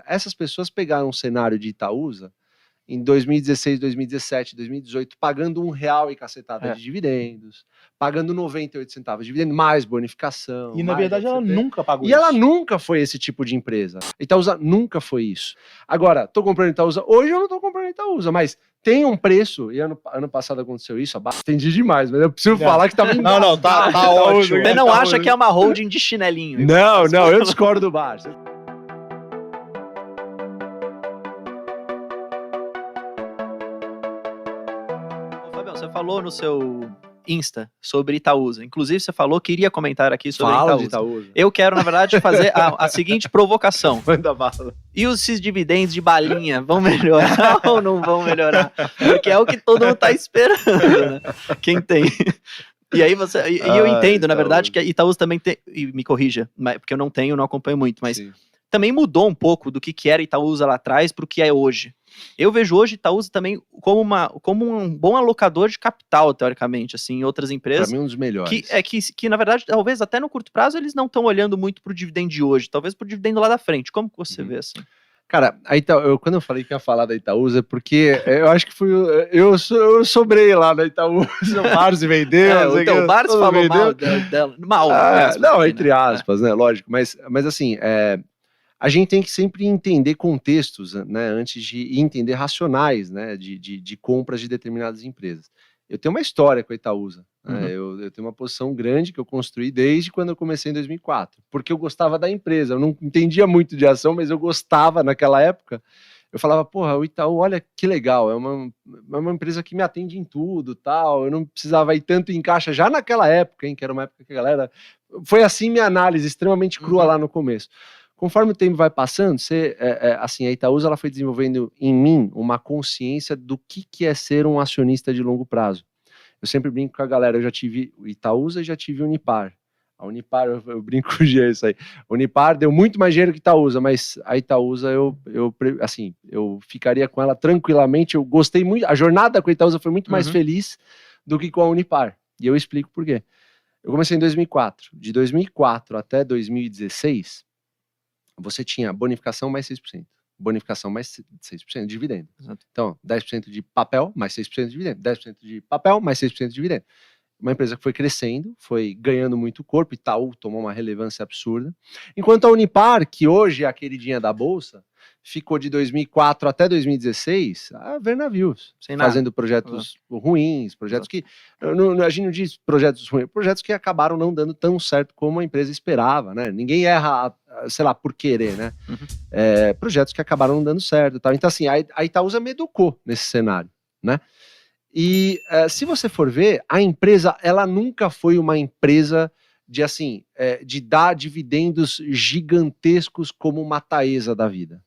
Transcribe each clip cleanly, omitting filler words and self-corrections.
essas pessoas pegaram um cenário de Itaúsa em 2016, 2017, 2018, pagando R$1 e cacetada de dividendos, pagando 98 centavos de dividendo, mais bonificação. E na verdade ela nunca pagou isso. E ela nunca foi esse tipo de empresa. Itaúsa nunca foi isso. Agora, tô comprando Itaúsa, hoje eu não tô comprando Itaúsa, mas tem um preço, e ano passado aconteceu isso, entendi demais, mas eu preciso falar que tá bem. Não, tá ótimo. Você não acha que é uma holding de chinelinho? Não, eu discordo do Barça. Você falou no seu Insta sobre Itaúsa. Inclusive, você falou que iria comentar aqui sobre Itaúsa. Eu quero, na verdade, fazer a seguinte provocação. Manda bala. E esses dividendos de balinha vão melhorar ou não vão melhorar? Porque é o que todo mundo tá esperando, né? Quem tem... E aí eu entendo, na verdade, que a Itaúsa também tem... E me corrija, porque eu não acompanho muito, mas... Sim. Também mudou um pouco do que era Itaúsa lá atrás para o que é hoje. Eu vejo hoje Itaúsa também como um bom alocador de capital, teoricamente, assim, em outras empresas. Para mim, um dos melhores. Que, na verdade, talvez até no curto prazo, eles não estão olhando muito para o dividendo de hoje, talvez para o dividendo lá da frente. Como que você vê assim? Cara, quando eu falei que ia falar da Itaúsa, é porque eu acho que eu sobrei lá da Itaúsa, o Barsi vendeu. Então, o Barsi falou mal dela. Não, entre aspas, né? Lógico. Mas assim, a gente tem que sempre entender contextos, né, antes de entender racionais, né, de compras de determinadas empresas. Eu tenho uma história com a Itaúsa, né, eu tenho uma posição grande que eu construí desde quando eu comecei em 2004, porque eu gostava da empresa, eu não entendia muito de ação, mas eu gostava naquela época. Eu falava, porra, o Itaú, olha que legal, é uma empresa que me atende em tudo, tal, eu não precisava ir tanto em caixa já naquela época, hein, que era uma época que a galera... Foi assim minha análise, extremamente crua lá no começo. Conforme o tempo vai passando, assim, a Itaúsa ela foi desenvolvendo em mim uma consciência do que é ser um acionista de longo prazo. Eu sempre brinco com a galera, eu já tive Itaúsa e já tive Unipar. A Unipar, eu brinco com o G, isso aí. A Unipar deu muito mais dinheiro que Itaúsa, mas a Itaúsa, eu ficaria com ela tranquilamente. Eu gostei muito, a jornada com a Itaúsa foi muito mais feliz do que com a Unipar. E eu explico por quê. Eu comecei em 2004. De 2004 até 2016... você tinha bonificação mais 6%, bonificação mais 6% de dividendo. Exato. Então, 10% de papel mais 6% de dividendo, 10% de papel mais 6% de dividendo. Uma empresa que foi crescendo, foi ganhando muito corpo, Itaú tomou uma relevância absurda. Enquanto a Unipar, que hoje é a queridinha da Bolsa, ficou de 2004 até 2016 a ver navios, fazendo projetos ruins, projetos que... a gente não diz projetos ruins, projetos que acabaram não dando tão certo como a empresa esperava, né? Ninguém erra, sei lá, por querer, né? Projetos que acabaram não dando certo e tal. Então, assim, a Itaúsa me educou nesse cenário, né? E se você for ver, a empresa, ela nunca foi uma empresa de, assim, de dar dividendos gigantescos como uma Taesa da vida.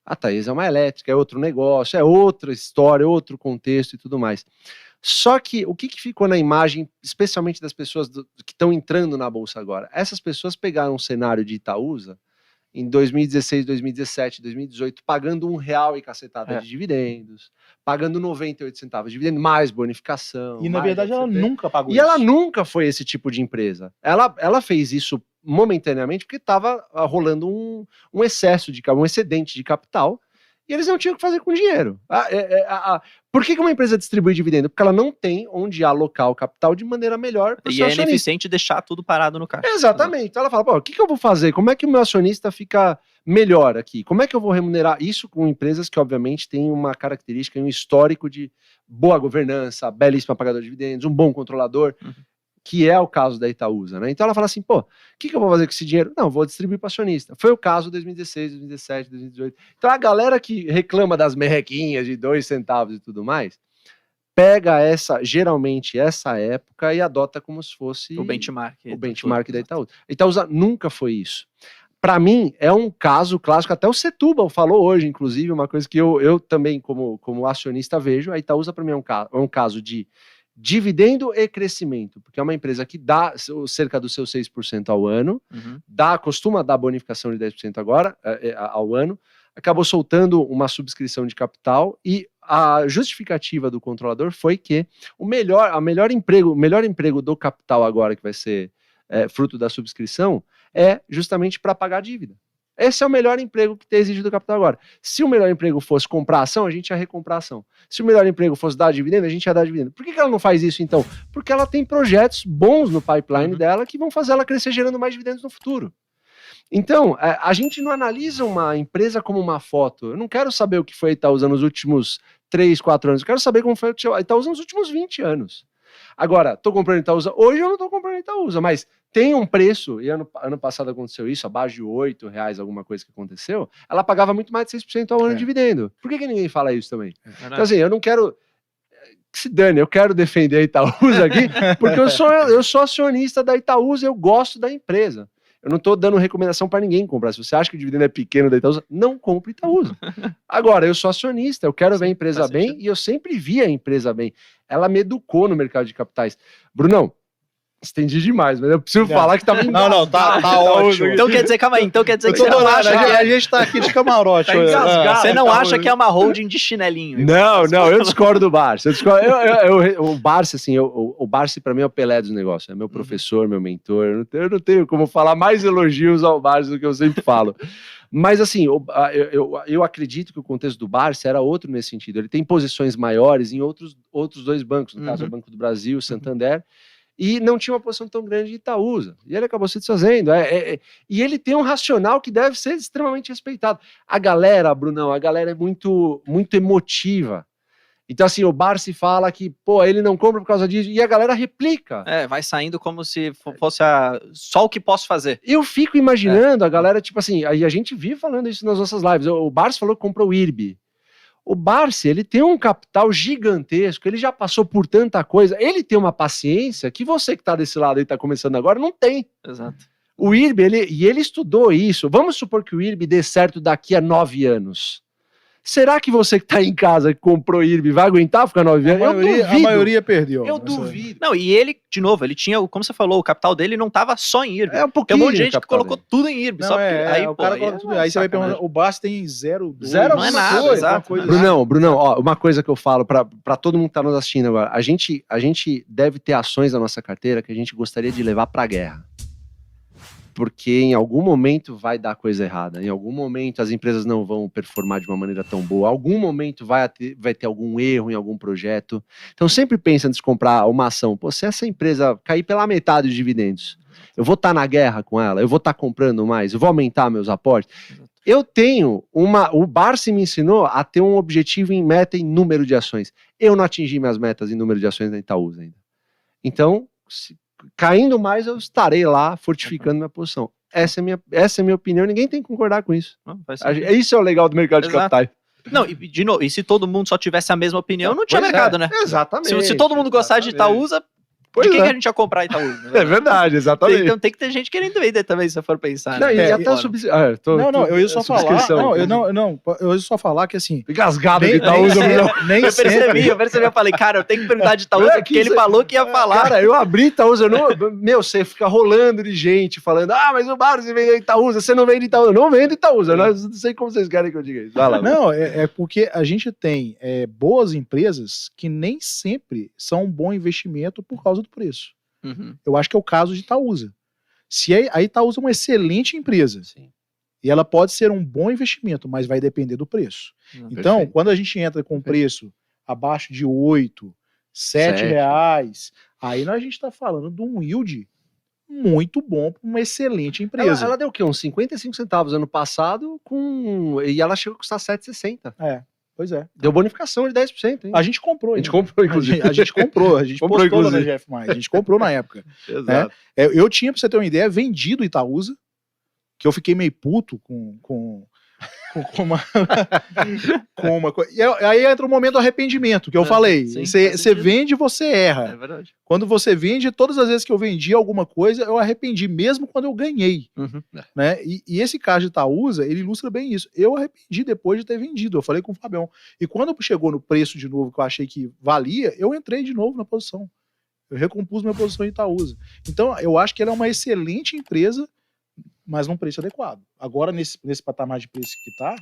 A Taesa é uma elétrica, é outro negócio, é outra história, outro contexto e tudo mais. Só que o que ficou na imagem, especialmente das pessoas que estão entrando na Bolsa agora? Essas pessoas pegaram um cenário de Itaúsa em 2016, 2017, 2018, pagando R$1 e cacetada de dividendos, pagando 98 centavos de dividendo, mais bonificação. E na verdade ela nunca pagou isso. E ela nunca foi esse tipo de empresa. Ela fez isso momentaneamente porque estava rolando um excesso de um excedente de capital e eles não tinham o que fazer com dinheiro. Por que uma empresa distribui dividendo? Porque ela não tem onde alocar o capital de maneira melhor. E é ineficiente deixar tudo parado no caixa. Exatamente. Então ela fala, pô, o que eu vou fazer? Como é que o meu acionista fica melhor aqui? Como é que eu vou remunerar isso com empresas que obviamente têm uma característica e um histórico de boa governança, belíssima pagador de dividendos, um bom controlador, que é o caso da Itaúsa, né? Então ela fala assim, pô, o que eu vou fazer com esse dinheiro? Não, vou distribuir para acionista. Foi o caso de 2016, 2017, 2018. Então a galera que reclama das merrequinhas de 2 centavos e tudo mais, pega geralmente essa época e adota como se fosse o benchmark da Itaúsa. A Itaúsa nunca foi isso. Para mim, é um caso clássico, até o Setúbal falou hoje, inclusive, uma coisa que eu também, como acionista, vejo. A Itaúsa, para mim, é um caso de dividendo e crescimento, porque é uma empresa que dá cerca dos seus 6% ao ano, costuma dar bonificação de 10% agora, ao ano, acabou soltando uma subscrição de capital e a justificativa do controlador foi que o melhor emprego do capital agora, que vai ser fruto da subscrição, é justamente para pagar a dívida. Esse é o melhor emprego que tem exigido do capital agora. Se o melhor emprego fosse comprar ação, a gente ia recomprar ação. Se o melhor emprego fosse dar dividendo, a gente ia dar dividendo. Por que ela não faz isso, então? Porque ela tem projetos bons no pipeline dela que vão fazer ela crescer gerando mais dividendos no futuro. Então, a gente não analisa uma empresa como uma foto. Eu não quero saber o que foi a Itaúsa nos últimos 3, 4 anos. Eu quero saber como foi a Itaúsa nos últimos 20 anos. Agora, estou comprando Itaúsa. Hoje eu não estou comprando Itaúsa, mas tem um preço, e ano passado aconteceu isso, abaixo de R$8, alguma coisa que aconteceu, ela pagava muito mais de 6% ao ano de dividendo. Por que ninguém fala isso também? Então, assim, eu não quero... Que se dane, eu quero defender a Itaúsa aqui, porque eu sou acionista da Itaúsa, eu gosto da empresa. Eu não estou dando recomendação para ninguém comprar. Se você acha que o dividendo é pequeno da Itaúsa, não compre Itaúsa. Agora, eu sou acionista, eu quero ver a empresa bem e eu sempre vi a empresa bem. Ela me educou no mercado de capitais. Brunão, estendi demais, mas eu preciso falar que tá bem. Não, tá ótimo. Então quer dizer, calma aí, então quer dizer que você não acha que a gente tá aqui de camarote. você não acha que é uma holding de chinelinho? Não, eu discordo do Barsi. O Barsi, assim, o Barsi pra mim é o Pelé dos negócios. É meu professor, meu mentor. Eu não tenho como falar mais elogios ao Barsi do que eu sempre falo. Mas, assim, eu acredito que o contexto do Barsi era outro nesse sentido. Ele tem posições maiores em outros 2 bancos, no caso, o Banco do Brasil, o Santander. E não tinha uma posição tão grande de Itaúsa. E ele acabou se desfazendo. E ele tem um racional que deve ser extremamente respeitado. A galera, Brunão, é muito, muito emotiva. Então, assim, o Barsi fala que, ele não compra por causa disso. E a galera replica. Vai saindo como se fosse só o que posso fazer. Eu fico imaginando a galera, tipo assim, aí a gente vive falando isso nas nossas lives. O Barsi falou que comprou o IRB. O Barsi, ele tem um capital gigantesco, ele já passou por tanta coisa, ele tem uma paciência que você que está desse lado aí, está começando agora, não tem. Exato. O IRB, ele estudou isso. Vamos supor que o IRB dê certo daqui a 9 anos. Será que você que está em casa, que comprou IRB, vai aguentar ficar 9 anos? Eu duvido. A maioria perdeu. Eu duvido. Não, e ele, de novo, ele tinha, como você falou, o capital dele não estava só em IRB. Um pouquinho. Tem um monte de gente que colocou tudo em IRB. Só aí o cara colocou tudo. Aí você vai perguntar, o Barsi tem 0,2. Não é nada, exato. Brunão, ó, uma coisa que eu falo para todo mundo que está nos assistindo agora. A gente deve ter ações na nossa carteira que a gente gostaria de levar para a guerra. Porque em algum momento vai dar coisa errada, em algum momento as empresas não vão performar de uma maneira tão boa, em algum momento vai ter algum erro em algum projeto. Então sempre pensa antes de comprar uma ação, se essa empresa cair pela metade de dividendos, eu vou estar na guerra com ela, eu vou estar comprando mais, eu vou aumentar meus aportes. Eu tenho o Barsi me ensinou a ter um objetivo em meta em número de ações. Eu não atingi minhas metas em número de ações da Itaúsa ainda. Então, caindo mais, eu estarei lá fortificando minha posição. Essa é a minha opinião, ninguém tem que concordar com isso. Isso é o legal do mercado de capitais. Não, de novo, e se todo mundo só tivesse a mesma opinião, não tinha mercado, né? Exatamente. Se todo mundo gostasse de Itaúsa, de quem que a gente ia comprar Itaúsa? É verdade, exatamente. Então tem que ter gente querendo vender também, se você for pensar. Não, né? e até eu ia só falar. Eu ia só falar que assim. Gasgado de Itaúsa, eu percebi, eu falei, cara, eu tenho que perguntar de Itaúsa, porque ele falou que ia falar. Cara, eu abri Itaúsa, você fica rolando de gente falando, mas o Barsi vende Itaúsa, você não vende Itaúsa. Eu não vendo Itaúsa, não sei como vocês querem que eu diga isso. Vai lá. Não, é porque a gente tem boas empresas que nem sempre são um bom investimento por causa do preço. Eu acho que é o caso de Itaúsa. Se a Itaúsa é uma excelente empresa, sim, e ela pode ser um bom investimento, mas vai depender do preço. Então, perfeito, quando a gente entra com preço abaixo de 8, 7 reais, aí a gente está falando de um yield muito bom para uma excelente empresa. Ela deu o quê? Uns 55 centavos ano passado, e ela chegou a custar 7,60. Pois é. Deu bonificação de 10%. Hein? A gente comprou. A gente comprou, inclusive. A gente comprou. A gente postou lá na GF+. A gente comprou na época. Exato. Eu tinha, pra você ter uma ideia, vendido Itaúsa, que eu fiquei meio puto com uma coisa. E aí entra o momento do arrependimento, que eu falei. Você vende, você erra. É verdade. Quando você vende, todas as vezes que eu vendi alguma coisa, eu arrependi, mesmo quando eu ganhei. Né? E esse caso de Itaúsa, ele ilustra bem isso. Eu arrependi depois de ter vendido. Eu falei com o Fabião. E quando chegou no preço de novo, que eu achei que valia, eu entrei de novo na posição. Eu recompus minha posição em Itaúsa. Então, eu acho que ela é uma excelente empresa mas num preço adequado. Agora, nesse patamar de preço que tá,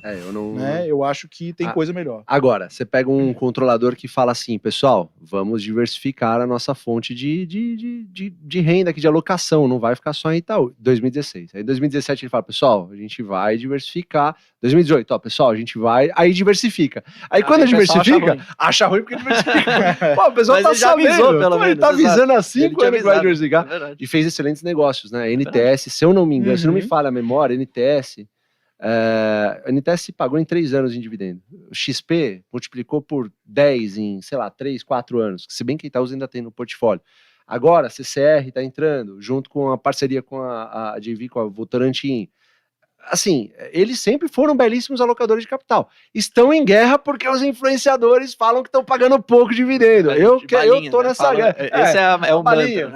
eu acho que tem coisa melhor. Agora, você pega um controlador que fala assim, pessoal, vamos diversificar a nossa fonte de renda aqui, de alocação, não vai ficar só em Itaú. 2016. Aí em 2017 ele fala, pessoal, a gente vai diversificar. 2018, ó, pessoal, a gente vai, aí diversifica. Aí quando diversifica, acha ruim porque diversifica. Pô, o pessoal tá sabendo, avisou, pelo menos, ele tá avisando há 5 anos que vai diversificar. E fez excelentes negócios, né? NTS, se eu não me engano, se não me falha a memória, NTS pagou em 3 anos em dividendo. O XP multiplicou por 10 em, sei lá, 3, 4 anos. Se bem que Itaú ainda tem no portfólio. Agora, a CCR está entrando, junto com a parceria com a JV, com a Votorantim. Assim, eles sempre foram belíssimos alocadores de capital. Estão em guerra porque os influenciadores falam que estão pagando pouco dividendo. Eu tô nessa guerra. Esse é o balinha.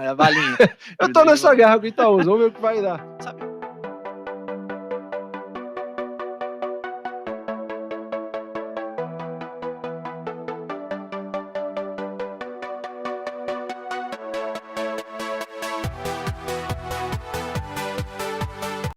Eu tô nessa guerra com o Itaú. Vamos ver o que vai dar. Sabe?